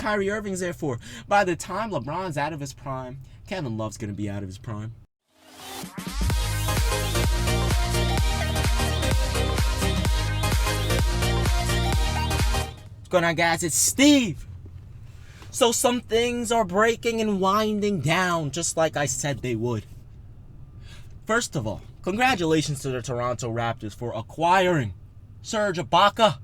Kyrie Irving's there for. By the time LeBron's out of his prime, Kevin Love's going to be out of his prime. What's going on, guys? It's Steve. So some things are breaking and winding down, just like I said they would. First of all, congratulations to the Toronto Raptors for acquiring Serge Ibaka.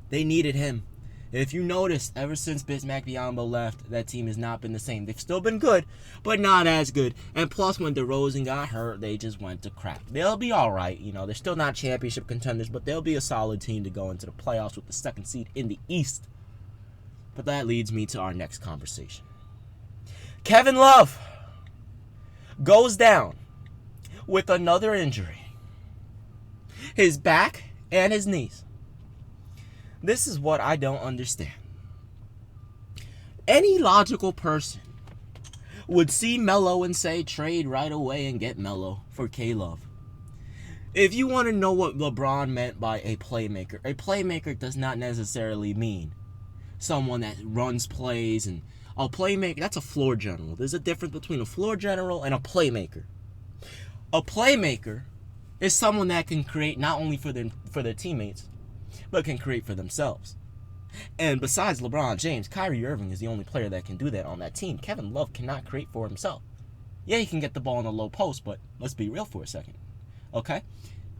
They needed him. If you notice, ever since Bismack Biyombo left, that team has not been the same. They've still been good, but not as good. And plus, when DeRozan got hurt, they just went to crap. They'll be all right. They're still not championship contenders, but they'll be a solid team to go into the playoffs with the second seed in the East. But that leads me to our next conversation. Kevin Love goes down with another injury. His back and his knees. This is what I don't understand. Any logical person would see Melo and say trade right away and get Melo for K-Love. If you want to know what LeBron meant by a playmaker does not necessarily mean someone that runs plays. And a playmaker, that's a floor general. There's a difference between a floor general and a playmaker. A playmaker is someone that can create not only for their teammates, but can create for themselves. And besides LeBron James, Kyrie Irving is the only player that can do that on that team. Kevin Love cannot create for himself. Yeah, he can get the ball in the low post, but let's be real for a second. Okay?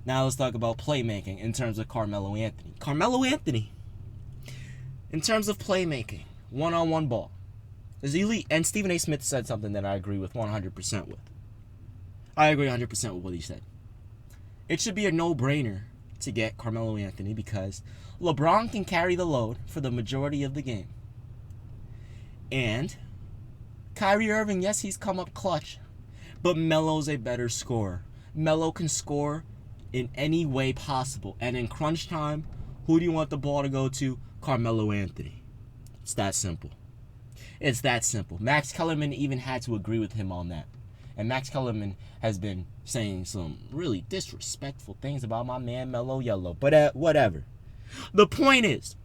Now let's talk about playmaking in terms of Carmelo Anthony. Carmelo Anthony, in terms of playmaking, one-on-one ball, is elite. And Stephen A. Smith said something that I agree with 100% with. I agree 100% with what he said. It should be a no-brainer to get Carmelo Anthony because LeBron can carry the load for the majority of the game. And Kyrie Irving, yes, he's come up clutch, but Melo's a better scorer. Melo can score in any way possible. And in crunch time, who do you want the ball to go to? Carmelo Anthony. It's that simple. It's that simple. Max Kellerman even had to agree with him on that. And Max Kellerman has been saying some really disrespectful things about my man Melo Yellow. But whatever. The point is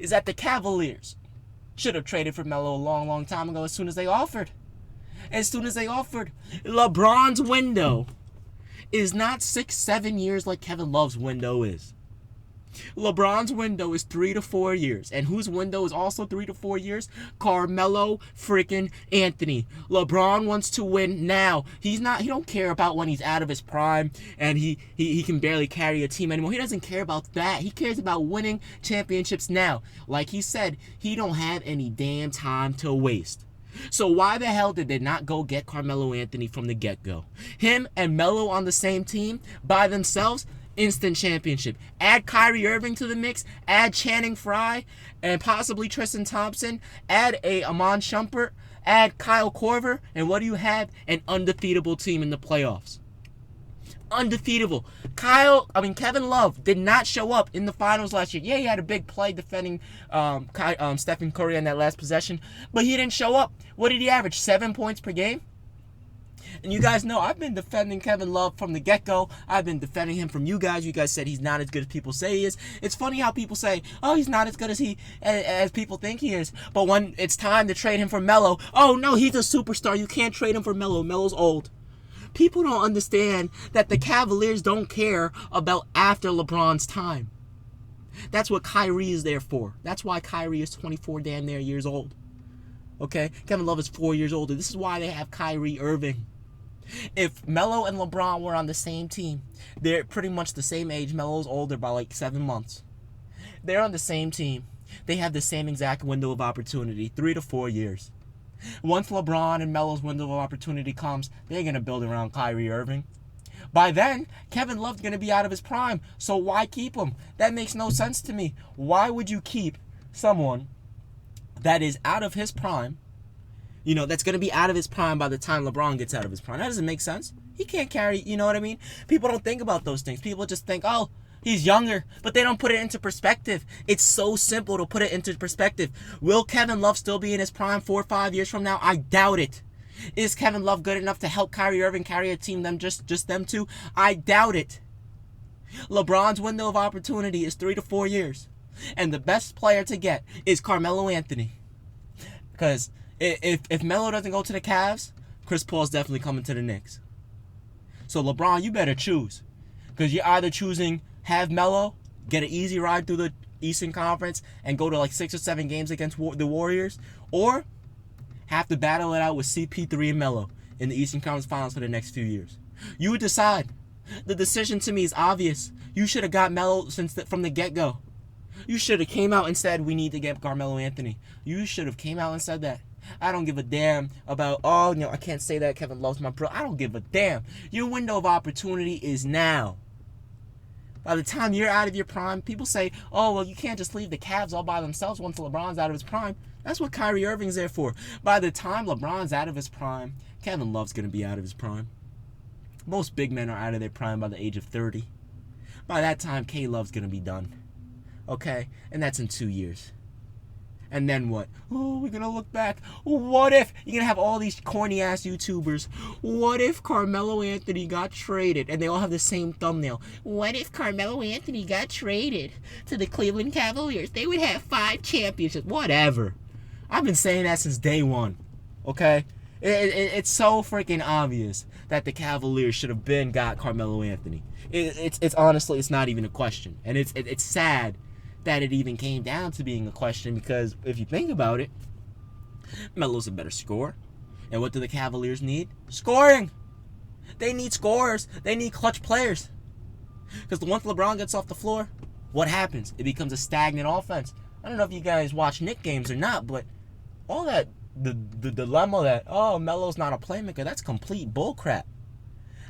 that the Cavaliers should have traded for Melo a long, long time ago as soon as they offered. LeBron's window is not 6-7 years like Kevin Love's window is. LeBron's window is 3 to 4 years. And whose window is also 3 to 4 years? Carmelo freaking Anthony. LeBron wants to win now. He don't care about when he's out of his prime and he can barely carry a team anymore. He doesn't care about that. He cares about winning championships now. Like he said, he don't have any damn time to waste. So why the hell did they not go get Carmelo Anthony from the get-go? Him and Melo on the same team by themselves, instant championship. Add Kyrie Irving to the mix, add Channing Frye, and possibly Tristan Thompson, add a Amon Shumpert, add Kyle Korver, and what do you have? An undefeatable team in the playoffs. Undefeatable. Kevin Love did not show up in the finals last year. Yeah, he had a big play defending Stephen Curry on that last possession, but he didn't show up. What did he average? 7 points per game? And you guys know I've been defending Kevin Love from the get-go. I've been defending him from you guys. You guys said he's not as good as people say he is. It's funny how people say, oh, he's not as good as people think he is. But when it's time to trade him for Melo, oh, no, he's a superstar. You can't trade him for Melo. Melo's old. People don't understand that the Cavaliers don't care about after LeBron's time. That's what Kyrie is there for. That's why Kyrie is 24 damn near years old. Okay? Kevin Love is 4 years older. This is why they have Kyrie Irving. If Melo and LeBron were on the same team, they're pretty much the same age. Melo's older by like 7 months. They're on the same team. They have the same exact window of opportunity, 3 to 4 years. Once LeBron and Melo's window of opportunity comes, they're going to build around Kyrie Irving. By then, Kevin Love's going to be out of his prime, so why keep him? That makes no sense to me. Why would you keep someone that is out of his prime, that's going to be out of his prime by the time LeBron gets out of his prime? That doesn't make sense. He can't carry, you know what I mean? People don't think about those things. People just think, oh, he's younger, but they don't put it into perspective. It's so simple to put it into perspective. Will Kevin Love still be in his prime 4 or 5 years from now? I doubt it. Is Kevin Love good enough to help Kyrie Irving carry a team, just them two? I doubt it. LeBron's window of opportunity is 3 to 4 years. And the best player to get is Carmelo Anthony. Because if Melo doesn't go to the Cavs, Chris Paul's definitely coming to the Knicks. So LeBron, you better choose. Because you're either choosing have Melo get an easy ride through the Eastern Conference and go to like 6 or 7 games against the Warriors, or have to battle it out with CP3 and Melo in the Eastern Conference Finals for the next few years. You decide. The decision to me is obvious. You should have got Melo from the get-go. You should have came out and said we need to get Carmelo Anthony. You should have came out and said that. I don't give a damn about, I can't say that, Kevin Love's my bro. I don't give a damn. Your window of opportunity is now. By the time you're out of your prime, people say, you can't just leave the Cavs all by themselves once LeBron's out of his prime. That's what Kyrie Irving's there for. By the time LeBron's out of his prime, Kevin Love's going to be out of his prime. Most big men are out of their prime by the age of 30. By that time, K-Love's going to be done. Okay? And that's in 2 years. And then what? We're going to look back. What if? You're going to have all these corny-ass YouTubers. What if Carmelo Anthony got traded? And they all have the same thumbnail. What if Carmelo Anthony got traded to the Cleveland Cavaliers? They would have 5 championships. Whatever. I've been saying that since day one. Okay? It's so freaking obvious that the Cavaliers should have got Carmelo Anthony. It's honestly, it's not even a question. And it's sad that it even came down to being a question, because if you think about it, Melo's a better scorer. And what do the Cavaliers need? Scoring! They need scorers. They need clutch players. Because once LeBron gets off the floor, what happens? It becomes a stagnant offense. I don't know if you guys watch Knicks games or not, but all that, the dilemma that, Melo's not a playmaker, that's complete bullcrap.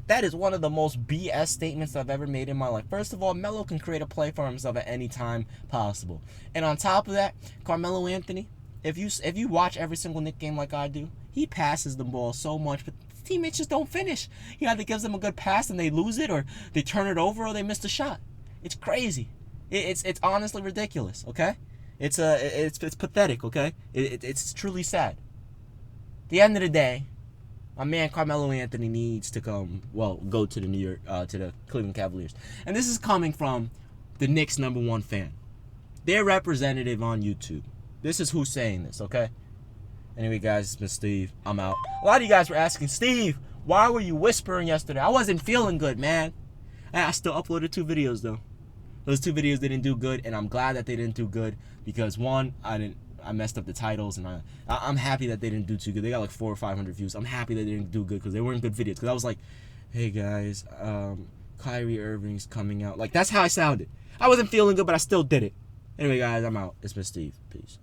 That is one of the most BS statements I've ever made in my life. First of all, Melo can create a play for himself at any time possible. And on top of that, Carmelo Anthony, if you watch every single Knicks game like I do, he passes the ball so much, but teammates just don't finish. He either gives them a good pass and they lose it, or they turn it over, or they miss the shot. It's crazy. It's honestly ridiculous, okay? It's pathetic, okay? It's truly sad. At the end of the day, my man Carmelo Anthony needs to go to the Cleveland Cavaliers. And this is coming from the Knicks' #1 fan. Their representative on YouTube. This is who's saying this, okay? Anyway, guys, it's been Steve. I'm out. A lot of you guys were asking, Steve, why were you whispering yesterday? I wasn't feeling good, man. I still uploaded 2 videos, though. Those 2 videos didn't do good, and I'm glad that they didn't do good, because one, I messed up the titles, and I'm happy that they didn't do too good. They got like 400 or 500 views. I'm happy that they didn't do good, because they weren't good videos. Because I was like, hey guys, Kyrie Irving's coming out. Like, that's how I sounded. I wasn't feeling good, but I still did it. Anyway, guys, I'm out. It's been Steve. Peace.